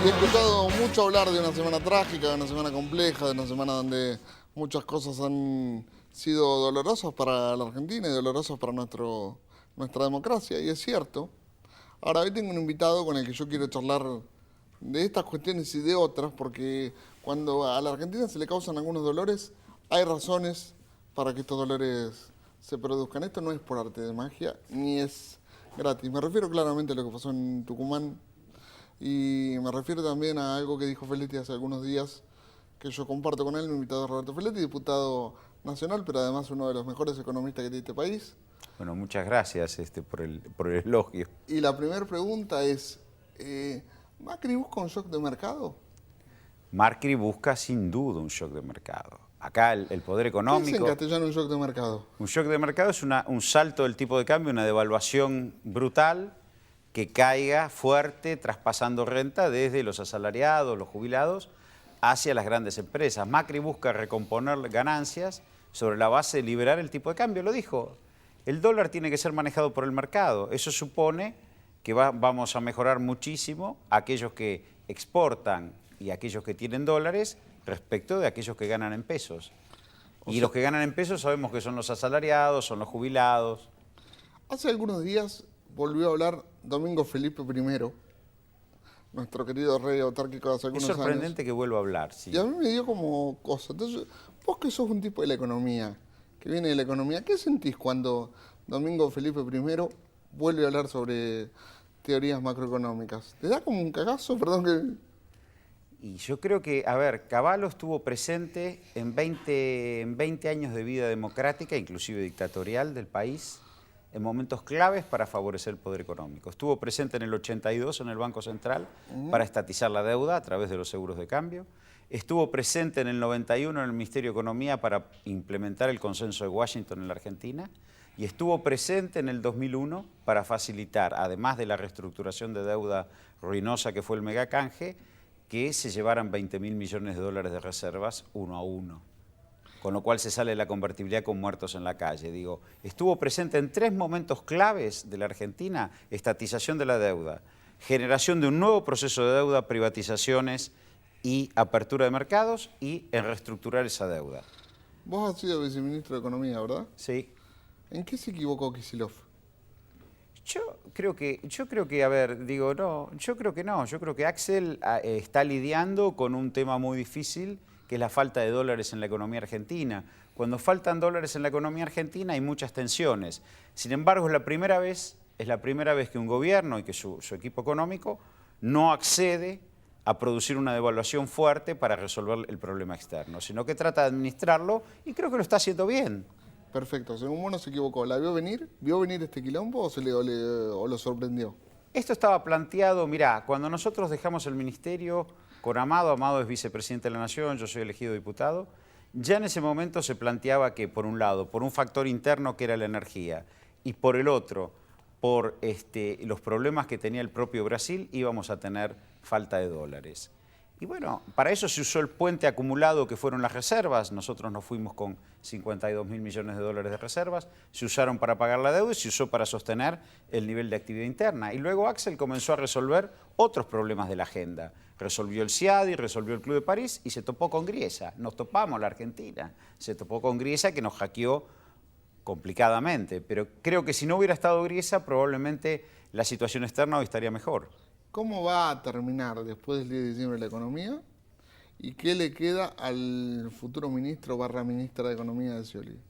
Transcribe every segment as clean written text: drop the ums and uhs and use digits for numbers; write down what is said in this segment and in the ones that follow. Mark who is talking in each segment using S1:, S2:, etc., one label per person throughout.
S1: He escuchado mucho hablar de una semana trágica, de una semana compleja, de una semana donde muchas cosas han sido dolorosas para la Argentina y dolorosas para nuestra democracia, y es cierto. Ahora, hoy tengo un invitado con el que yo quiero charlar de estas cuestiones y de otras, porque cuando a la Argentina se le causan algunos dolores, hay razones para que estos dolores se produzcan. Esto no es por arte de magia, ni es gratis. Me refiero claramente a lo que pasó en Tucumán, y me refiero también a algo que dijo Feletti hace algunos días, que yo comparto con él, mi invitado es Roberto Feletti, diputado nacional, pero además uno de los mejores economistas que tiene este país.
S2: Bueno, muchas gracias por el elogio.
S1: Y la primera pregunta es, ¿Macri busca un shock de mercado?
S2: Macri busca sin duda un shock de mercado. Acá el poder
S1: ¿Qué es en
S2: económico...
S1: castellano un shock de mercado?
S2: Un shock de mercado es un salto del tipo de cambio, una devaluación brutal que caiga fuerte, traspasando renta desde los asalariados, los jubilados, hacia las grandes empresas. Macri busca recomponer ganancias sobre la base de liberar el tipo de cambio, lo dijo. El dólar tiene que ser manejado por el mercado. Eso supone que vamos a mejorar muchísimo aquellos que exportan y aquellos que tienen dólares respecto de aquellos que ganan en pesos. Y los que ganan en pesos sabemos que son los asalariados, son los jubilados.
S1: Hace algunos días volvió a hablar Domingo Felipe I, nuestro querido rey autárquico de hace algunos
S2: Es
S1: años.
S2: sorprendente que vuelva a hablar, sí.
S1: Y a mí me dio como cosa. Entonces, vos que sos un tipo de la economía, que viene de la economía, ¿qué sentís cuando Domingo Felipe I vuelve a hablar sobre teorías macroeconómicas? ¿Te da como un cagazo? Perdón que...
S2: Y yo creo que, a ver, Cavallo estuvo presente en 20 años de vida democrática, inclusive dictatorial del país, en momentos claves para favorecer el poder económico. Estuvo presente en el 82 en el Banco Central para estatizar la deuda a través de los seguros de cambio. Estuvo presente en el 91 en el Ministerio de Economía para implementar el consenso de Washington en la Argentina. Y estuvo presente en el 2001 para facilitar, además de la reestructuración de deuda ruinosa que fue el megacanje, que se llevaran 20.000 millones de dólares de reservas uno a uno. Con lo cual se sale de la convertibilidad con muertos en la calle. Digo, estuvo presente en 3 momentos claves de la Argentina: estatización de la deuda, generación de un nuevo proceso de deuda, privatizaciones y apertura de mercados, y en reestructurar esa deuda.
S1: Vos has sido viceministro de Economía, ¿verdad?
S2: Sí.
S1: ¿En qué se equivocó Kicillof?
S2: Yo creo que, a ver, digo, no, yo creo que no. Yo creo que Axel está lidiando con un tema muy difícil, que es la falta de dólares en la economía argentina. Cuando faltan dólares en la economía argentina hay muchas tensiones. Sin embargo, es la primera vez que un gobierno y que su equipo económico no accede a producir una devaluación fuerte para resolver el problema externo, sino que trata de administrarlo, y creo que lo está haciendo bien.
S1: Perfecto, según vos no se equivocó. ¿La vio venir? ¿Vio venir este quilombo o lo sorprendió?
S2: Esto estaba planteado, mirá, cuando nosotros dejamos el ministerio con Amado, Amado es vicepresidente de la Nación, yo soy elegido diputado, ya en ese momento se planteaba que, por un lado, por un factor interno que era la energía, y por el otro, por los problemas que tenía el propio Brasil, íbamos a tener falta de dólares. Y bueno, para eso se usó el puente acumulado que fueron las reservas. Nosotros nos fuimos con 52.000 millones de dólares de reservas, se usaron para pagar la deuda y se usó para sostener el nivel de actividad interna. Y luego Axel comenzó a resolver otros problemas de la agenda. Resolvió el CIADI, resolvió el Club de París y se topó con Griesa. Nos topamos la Argentina, se topó con Griesa, que nos hackeó complicadamente. Pero creo que si no hubiera estado Griesa, probablemente la situación externa hoy estaría mejor.
S1: ¿Cómo va a terminar después del 10 de diciembre la economía? ¿Y qué le queda al futuro ministro / ministra de Economía de Scioli?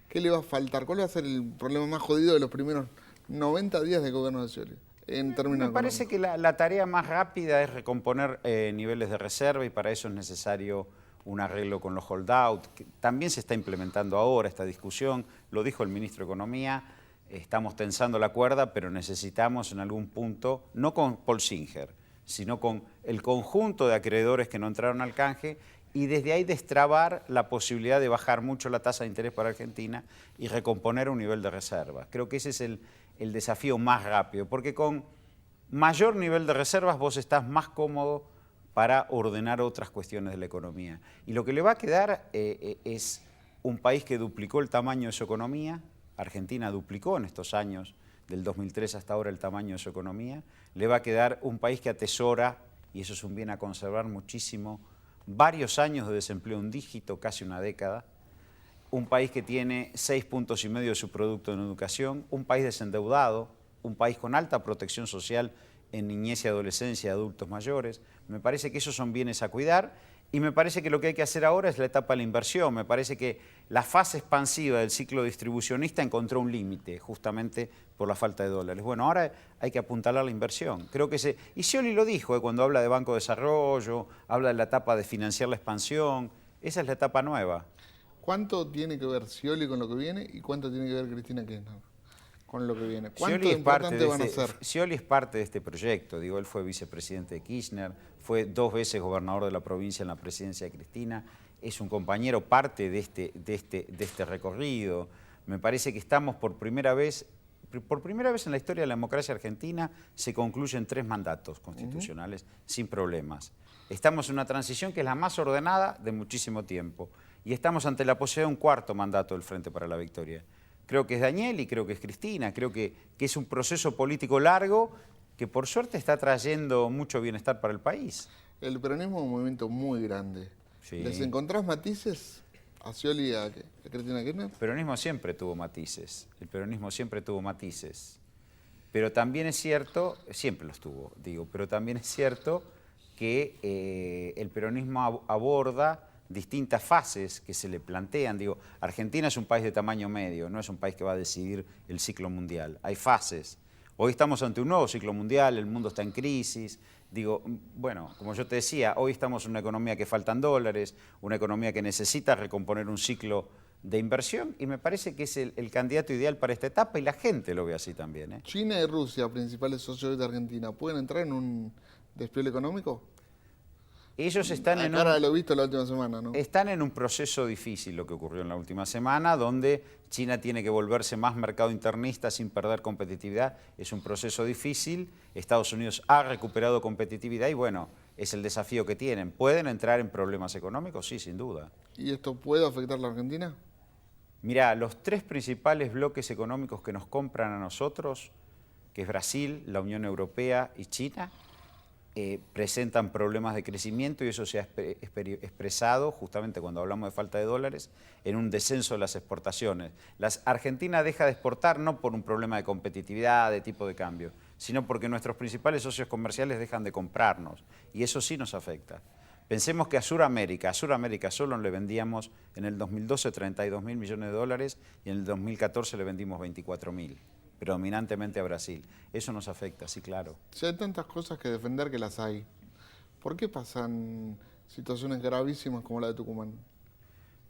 S1: ¿Qué le va a faltar? ¿Cuál va a ser el problema más jodido de los primeros 90 días de gobierno de Scioli?
S2: Me parece que la tarea más rápida es recomponer niveles de reserva, y para eso es necesario un arreglo con los holdout, que también se está implementando ahora esta discusión, lo dijo el ministro de Economía. Estamos tensando la cuerda, pero necesitamos en algún punto, no con Paul Singer, sino con el conjunto de acreedores que no entraron al canje, y desde ahí destrabar la posibilidad de bajar mucho la tasa de interés para Argentina y recomponer un nivel de reservas. Creo que ese es el desafío más rápido, porque con mayor nivel de reservas vos estás más cómodo para ordenar otras cuestiones de la economía. Y lo que le va a quedar es un país que duplicó el tamaño de su economía. Argentina duplicó en estos años, del 2003 hasta ahora, el tamaño de su economía. Le va a quedar un país que atesora y eso es un bien a conservar muchísimo, varios años de desempleo, un dígito, casi una década, un país que tiene 6,5 puntos de su producto en educación, un país desendeudado, un país con alta protección social en niñez y adolescencia, adultos mayores. Me parece que esos son bienes a cuidar y me parece que lo que hay que hacer ahora es la etapa de la inversión. Me parece que la fase expansiva del ciclo distribucionista encontró un límite justamente por la falta de dólares. Bueno, ahora hay que apuntalar la inversión. Creo que y Scioli lo dijo cuando habla de Banco de Desarrollo, habla de la etapa de financiar la expansión. Esa es la etapa nueva.
S1: ¿Cuánto tiene que ver Scioli con lo que viene y cuánto tiene que ver Cristina Kirchner con lo que viene? ¿Cuánto
S2: Scioli
S1: importante van a ser?
S2: Scioli es parte de este proyecto. Digo, él fue vicepresidente de Kirchner, fue 2 veces gobernador de la provincia en la presidencia de Cristina, es un compañero parte de este recorrido. Me parece que estamos por primera vez en la historia de la democracia argentina, se concluyen 3 mandatos constitucionales sin problemas. Estamos en una transición que es la más ordenada de muchísimo tiempo y estamos ante la posibilidad de un 4º mandato del Frente para la Victoria. Creo que es Daniel y creo que es Cristina, creo que es un proceso político largo que por suerte está trayendo mucho bienestar para el país.
S1: El peronismo es un movimiento muy grande.
S2: Sí.
S1: ¿Les encontrás matices a Scioli y a Cristina Kirchner?
S2: El peronismo siempre tuvo matices, pero también es cierto, siempre los tuvo, digo, pero también es cierto que el peronismo aborda distintas fases que se le plantean. Digo, Argentina es un país de tamaño medio, no es un país que va a decidir el ciclo mundial. Hay fases. Hoy estamos ante un nuevo ciclo mundial, el mundo está en crisis. Digo, bueno, como yo te decía, hoy estamos en una economía que faltan dólares, una economía que necesita recomponer un ciclo de inversión y me parece que es el candidato ideal para esta etapa y la gente lo ve así también, ¿eh?
S1: China y Rusia, principales socios de Argentina, ¿pueden entrar en un despliegue económico?
S2: Ellos están
S1: a cara de lo visto la última semana, ¿no?
S2: Están en un proceso difícil lo que ocurrió en la última semana, donde China tiene que volverse más mercado internista sin perder competitividad. Es un proceso difícil. Estados Unidos ha recuperado competitividad y bueno, es el desafío que tienen. ¿Pueden entrar en problemas económicos? Sí, sin duda.
S1: ¿Y esto puede afectar a la Argentina?
S2: Mirá, los 3 principales bloques económicos que nos compran a nosotros, que es Brasil, la Unión Europea y China, presentan problemas de crecimiento y eso se ha expresado justamente cuando hablamos de falta de dólares en un descenso de las exportaciones. Argentina deja de exportar no por un problema de competitividad, de tipo de cambio, sino porque nuestros principales socios comerciales dejan de comprarnos y eso sí nos afecta. Pensemos que a Sudamérica solo le vendíamos en el 2012 32.000 millones de dólares y en el 2014 le vendimos 24.000. Predominantemente a Brasil. Eso nos afecta, sí, claro.
S1: Si hay tantas cosas que defender que las hay, ¿por qué pasan situaciones gravísimas como la de Tucumán?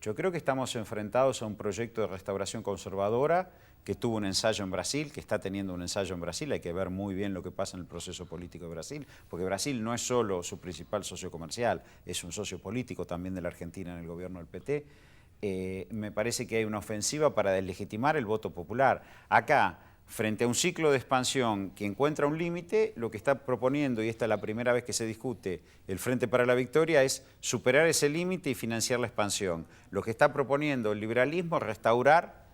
S2: Yo creo que estamos enfrentados a un proyecto de restauración conservadora que tuvo un ensayo en Brasil, que está teniendo un ensayo en Brasil. Hay que ver muy bien lo que pasa en el proceso político de Brasil, porque Brasil no es solo su principal socio comercial, es un socio político también de la Argentina en el gobierno del PT. Me parece que hay una ofensiva para deslegitimar el voto popular. Acá, frente a un ciclo de expansión que encuentra un límite, lo que está proponiendo, y esta es la primera vez que se discute, el Frente para la Victoria, es superar ese límite y financiar la expansión. Lo que está proponiendo el liberalismo es restaurar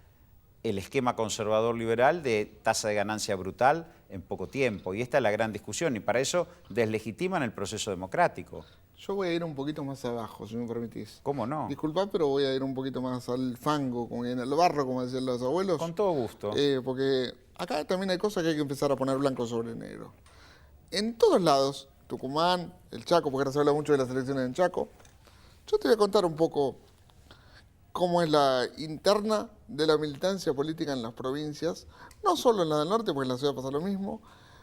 S2: el esquema conservador liberal de tasa de ganancia brutal en poco tiempo. Y esta es la gran discusión, y para eso deslegitiman el proceso democrático.
S1: Yo voy a ir un poquito más abajo, si me permitís.
S2: ¿Cómo no?
S1: Disculpad, pero voy a ir un poquito más al fango, al barro, como decían los abuelos.
S2: Con todo gusto.
S1: Porque acá también hay cosas que hay que empezar a poner blanco sobre negro. En todos lados, Tucumán, el Chaco, porque ahora se habla mucho de las elecciones en Chaco, yo te voy a contar un poco cómo es la interna de la militancia política en las provincias, no solo en la del norte, porque en la ciudad pasa lo mismo.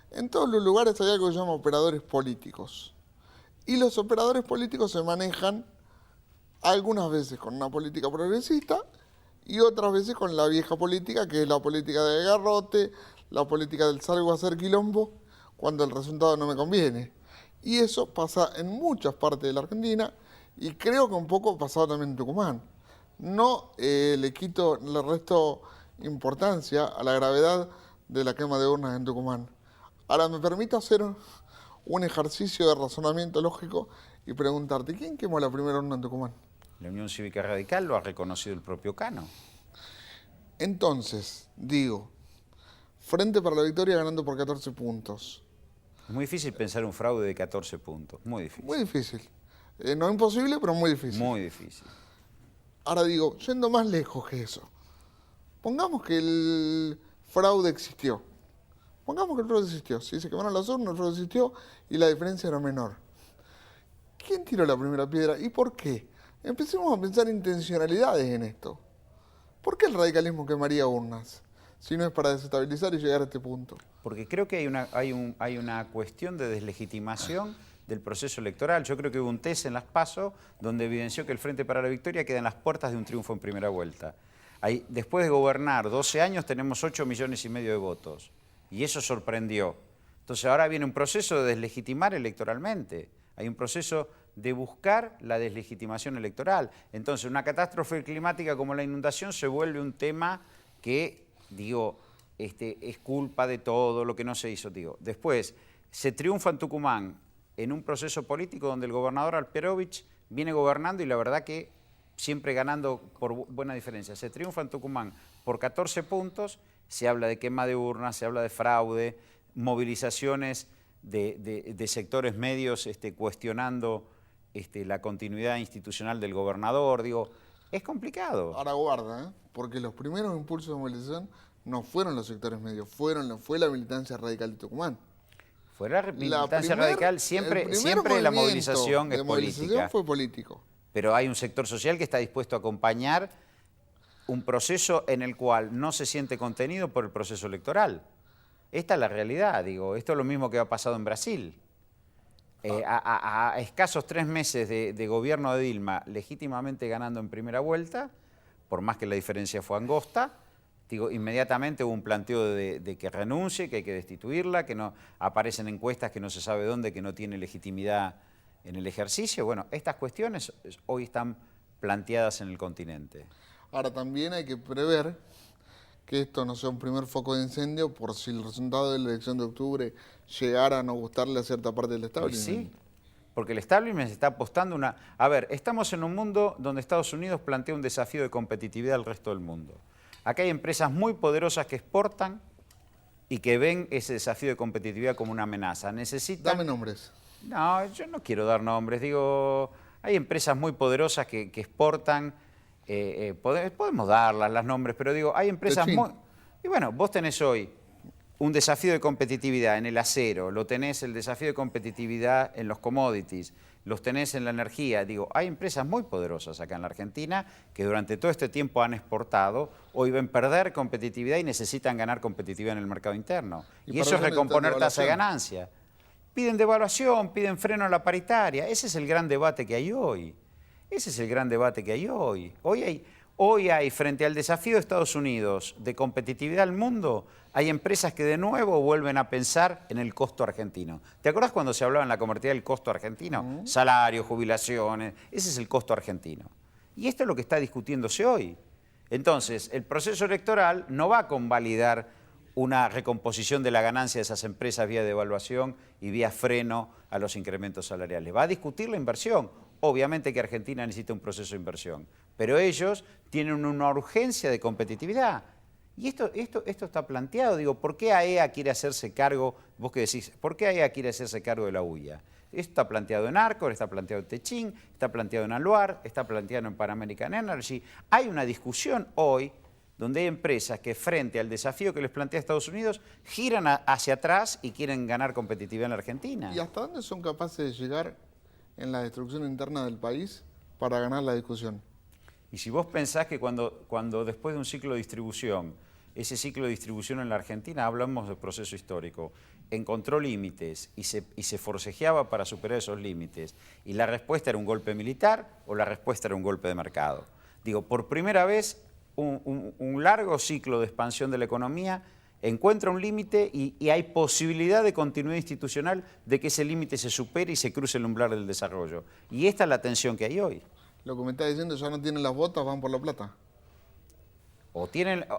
S1: En todos los lugares hay algo que se llama operadores políticos. Y los operadores políticos se manejan algunas veces con una política progresista y otras veces con la vieja política, que es la política de garrote, la política del salgo a hacer quilombo, cuando el resultado no me conviene. Y eso pasa en muchas partes de la Argentina y creo que un poco pasado también en Tucumán. No le resto importancia a la gravedad de la quema de urnas en Tucumán. Ahora me permito hacer un ejercicio de razonamiento lógico y preguntarte, ¿quién quemó la primera urna en Tucumán?
S2: La Unión Cívica Radical lo ha reconocido el propio Cano.
S1: Entonces, digo, Frente para la Victoria ganando por 14 puntos.
S2: Es muy difícil pensar un fraude de 14 puntos, muy difícil.
S1: Muy difícil. No imposible, pero muy difícil.
S2: Muy difícil.
S1: Ahora digo, yendo más lejos que eso, pongamos que el fraude existió. Pongamos que el fraude existió. Si se quemaron las urnas, el fraude existió y la diferencia era menor. ¿Quién tiró la primera piedra y por qué? Empecemos a pensar intencionalidades en esto. ¿Por qué el radicalismo quemaría urnas? Si no es para desestabilizar y llegar a este punto.
S2: Porque creo que hay una cuestión de deslegitimación del proceso electoral. Yo creo que hubo un test en las PASO donde evidenció que el Frente para la Victoria queda en las puertas de un triunfo en primera vuelta. Después de gobernar 12 años tenemos 8,5 millones de votos. Y eso sorprendió. Entonces ahora viene un proceso de deslegitimar electoralmente. Hay un proceso de buscar la deslegitimación electoral. Entonces una catástrofe climática como la inundación se vuelve un tema que, digo, es culpa de todo lo que no se hizo. Digo. Después se triunfa en Tucumán en un proceso político donde el gobernador Alperovich viene gobernando y la verdad que siempre ganando por buena diferencia. Se triunfa en Tucumán por 14 puntos, se habla de quema de urnas, se habla de fraude, movilizaciones de sectores medios cuestionando la continuidad institucional del gobernador. Digo, es complicado.
S1: Ahora guarda, porque los primeros impulsos de movilización no fueron los sectores medios, fue la militancia radical de Tucumán.
S2: Fue la militancia radical, siempre la movilización es política.
S1: Fue político.
S2: Pero hay un sector social que está dispuesto a acompañar un proceso en el cual no se siente contenido por el proceso electoral. Esta es la realidad, digo. Esto es lo mismo que ha pasado en Brasil. A escasos 3 meses de gobierno de Dilma, legítimamente ganando en primera vuelta, por más que la diferencia fue angosta, digo, inmediatamente hubo un planteo de que renuncie, que hay que destituirla, que no aparecen encuestas que no se sabe dónde, que no tiene legitimidad en el ejercicio. Bueno, estas cuestiones hoy están planteadas en el continente.
S1: Ahora también hay que prever que esto no sea un primer foco de incendio por si el resultado de la elección de octubre llegara a no gustarle a cierta parte del establishment.
S2: Sí, porque el establishment está apostando una... A ver, estamos en un mundo donde Estados Unidos plantea un desafío de competitividad al resto del mundo. Acá hay empresas muy poderosas que exportan y que ven ese desafío de competitividad como una amenaza. Necesitan...
S1: Dame nombres.
S2: No, yo no quiero dar nombres. Digo, hay empresas muy poderosas que exportan... podemos darlas, las nombres, pero digo, hay empresas muy... Y bueno, vos tenés hoy un desafío de competitividad en el acero, lo tenés el desafío de competitividad en los commodities, los tenés en la energía. Digo, hay empresas muy poderosas acá en la Argentina que durante todo este tiempo han exportado, hoy ven perder competitividad y necesitan ganar competitividad en el mercado interno. Y eso es recomponer tasa de ganancia. Piden devaluación, piden freno a la paritaria. Ese es el gran debate que hay hoy. Ese es el gran debate que hay hoy. Hoy hay, frente al desafío de Estados Unidos de competitividad al mundo, hay empresas que de nuevo vuelven a pensar en el costo argentino. ¿Te acordás cuando se hablaba en la convertida del costo argentino? Salarios, jubilaciones, ese es el costo argentino. Y esto es lo que está discutiéndose hoy. Entonces, el proceso electoral no va a convalidar una recomposición de la ganancia de esas empresas vía devaluación y vía freno a los incrementos salariales. Va a discutir la inversión. Obviamente que Argentina necesita un proceso de inversión, pero ellos tienen una urgencia de competitividad. Y esto está planteado. Digo, ¿por qué AEA quiere hacerse cargo? Vos que decís, ¿por qué AEA quiere hacerse cargo de la UIA? Esto está planteado en Arcor, está planteado en Techín, está planteado en Aluar, está planteado en Pan American Energy. Hay una discusión hoy donde hay empresas que frente al desafío que les plantea Estados Unidos giran hacia atrás y quieren ganar competitividad en la Argentina.
S1: ¿Y hasta dónde son capaces de llegar en la destrucción interna del país para ganar la discusión?
S2: Y si vos pensás que cuando después de un ciclo de distribución, ese ciclo de distribución en la Argentina, hablamos de proceso histórico, encontró límites y se forcejeaba para superar esos límites, y la respuesta era un golpe militar o la respuesta era un golpe de mercado. Digo, por primera vez, un largo ciclo de expansión de la economía encuentra un límite y hay posibilidad de continuidad institucional de que ese límite se supere y se cruce el umbral del desarrollo. Y esta es la tensión que hay hoy.
S1: Lo que me está diciendo, ya no tienen las botas, van por la plata.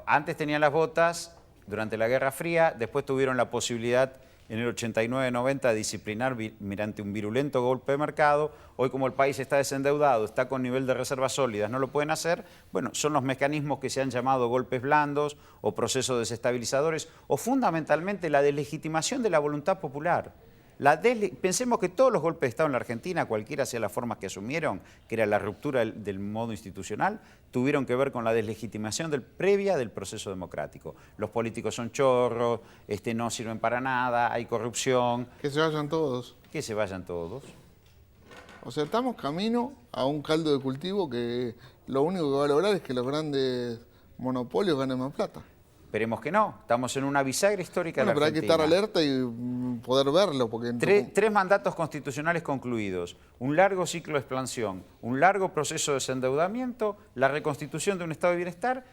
S2: Antes tenían las botas durante la Guerra Fría, después tuvieron la posibilidad en el 89-90 de disciplinar mediante un virulento golpe de mercado. Hoy, como el país está desendeudado, está con nivel de reservas sólidas, no lo pueden hacer. Bueno, son los mecanismos que se han llamado golpes blandos o procesos desestabilizadores o fundamentalmente la deslegitimación de la voluntad popular. Pensemos que todos los golpes de Estado en la Argentina, cualquiera sea las formas que asumieron, que era la ruptura del modo institucional, tuvieron que ver con la deslegitimación previa del proceso democrático. Los políticos son chorros, no sirven para nada, hay corrupción.
S1: Que se vayan todos.
S2: Que se vayan todos.
S1: O sea, estamos camino a un caldo de cultivo que lo único que va a lograr es que los grandes monopolios ganen más plata.
S2: Esperemos que no. Estamos en una bisagra histórica de la
S1: Pero hay que
S2: Argentina.
S1: estar alerta y poder verlo. Porque
S2: Tres mandatos constitucionales concluidos, un largo ciclo de expansión, un largo proceso de desendeudamiento, la reconstitución de un estado de bienestar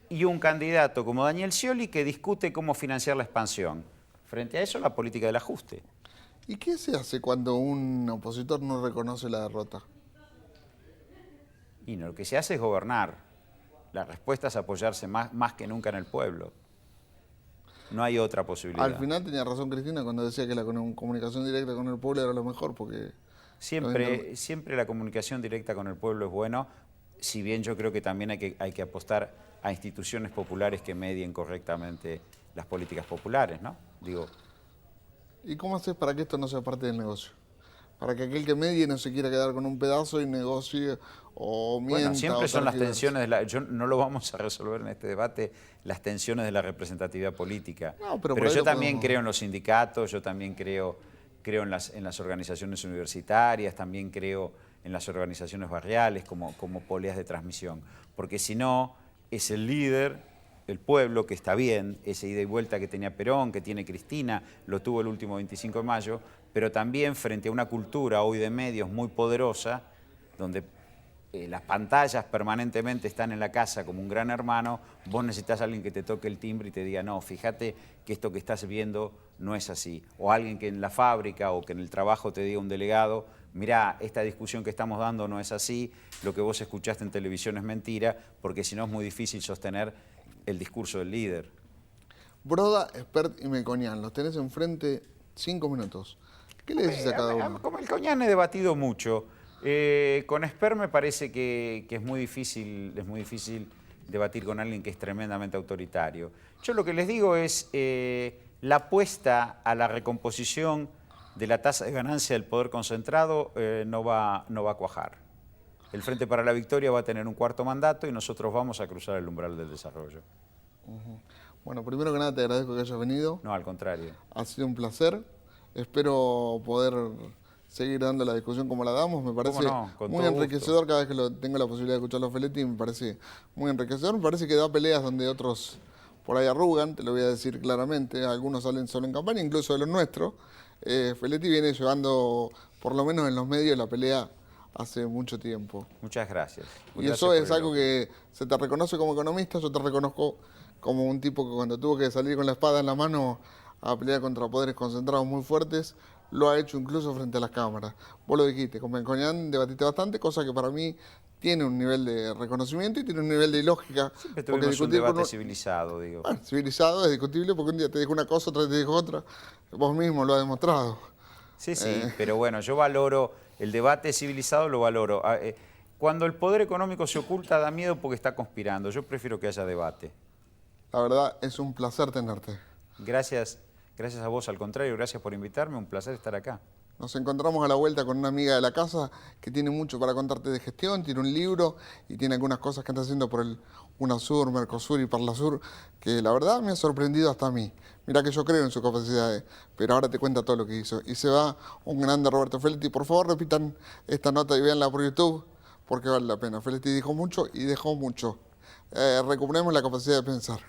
S2: y un candidato como Daniel Scioli que discute cómo financiar la expansión. Frente a eso, la política del ajuste.
S1: ¿Y qué se hace cuando un opositor no reconoce la derrota?
S2: Y no, lo que se hace es gobernar. La respuesta es apoyarse más que nunca en el pueblo. No hay otra posibilidad.
S1: Al final tenía razón Cristina cuando decía que la comunicación directa con el pueblo era lo mejor, porque...
S2: Siempre la comunicación directa con el pueblo es bueno, si bien yo creo que también hay que apostar a instituciones populares que medien correctamente las políticas populares, ¿no? Digo,
S1: ¿y cómo haces para que esto no sea parte del negocio? Para que aquel que medie no se quiera quedar con un pedazo y negocie o mienta.
S2: bueno, siempre
S1: o
S2: son las
S1: tergiverse.
S2: tensiones, no lo vamos a resolver en este debate, las tensiones de la representatividad política.
S1: No, pero por
S2: pero
S1: ahí
S2: yo
S1: lo
S2: también
S1: podemos...
S2: creo en los sindicatos, yo también creo en las organizaciones universitarias, también creo en las organizaciones barriales como poleas de transmisión. Porque si no, es el líder, el pueblo, que está bien, ese ida y vuelta que tenía Perón, que tiene Cristina, lo tuvo el último 25 de mayo, pero también frente a una cultura hoy de medios muy poderosa, donde las pantallas permanentemente están en la casa como un gran hermano, vos necesitas a alguien que te toque el timbre y te diga, no, fíjate que esto que estás viendo no es así. O alguien que en la fábrica o que en el trabajo te diga un delegado, mirá, esta discusión que estamos dando no es así, lo que vos escuchaste en televisión es mentira, porque si no es muy difícil sostener el discurso del líder.
S1: Broda, Espert y Melconian, los tenés enfrente 5 minutos. ¿Qué le decís a cada uno?
S2: Como el Coñán he debatido mucho. Con Esper me parece que es muy difícil debatir con alguien que es tremendamente autoritario. Yo lo que les digo es la apuesta a la recomposición de la tasa de ganancia del poder concentrado no va a cuajar. El Frente para la Victoria va a tener un cuarto mandato y nosotros vamos a cruzar el umbral del desarrollo.
S1: Bueno, primero que nada te agradezco que hayas venido.
S2: No, al contrario.
S1: Ha sido un placer. Espero poder seguir dando la discusión como la damos. Me parece muy enriquecedor cada vez que tengo la posibilidad de escuchar los Feletti. Me parece muy enriquecedor. Me parece que da peleas donde otros por ahí arrugan, te lo voy a decir claramente. Algunos salen solo en campaña, incluso de los nuestros. Feletti viene llevando, por lo menos en los medios, la pelea hace mucho tiempo.
S2: Muchas gracias.
S1: Y eso es algo que se te reconoce como economista. Yo te reconozco como un tipo que cuando tuvo que salir con la espada en la mano a pelear contra poderes concentrados muy fuertes, lo ha hecho incluso frente a las cámaras. Vos lo dijiste, con Melconian debatiste bastante, cosa que para mí tiene un nivel de reconocimiento y tiene un nivel de ilógica.
S2: Siempre tuvimos un debate civilizado, digo.
S1: Bueno, civilizado es discutible porque un día te dijo una cosa, otro día te dijo otra. Vos mismo lo has demostrado.
S2: Sí, pero bueno, yo valoro el debate civilizado, lo valoro. Cuando el poder económico se oculta da miedo porque está conspirando. Yo prefiero que haya debate.
S1: La verdad, es un placer tenerte.
S2: Gracias a vos, al contrario, gracias por invitarme, un placer estar acá.
S1: Nos encontramos a la vuelta con una amiga de la casa que tiene mucho para contarte de gestión, tiene un libro y tiene algunas cosas que está haciendo por el UNASUR, Mercosur y Parlasur, que la verdad me ha sorprendido hasta a mí. Mirá que yo creo en sus capacidades, pero ahora te cuenta todo lo que hizo. Y se va un grande Roberto Feletti. Por favor, repitan esta nota y véanla por YouTube, porque vale la pena. Feletti dijo mucho y dejó mucho. Recuperemos la capacidad de pensar.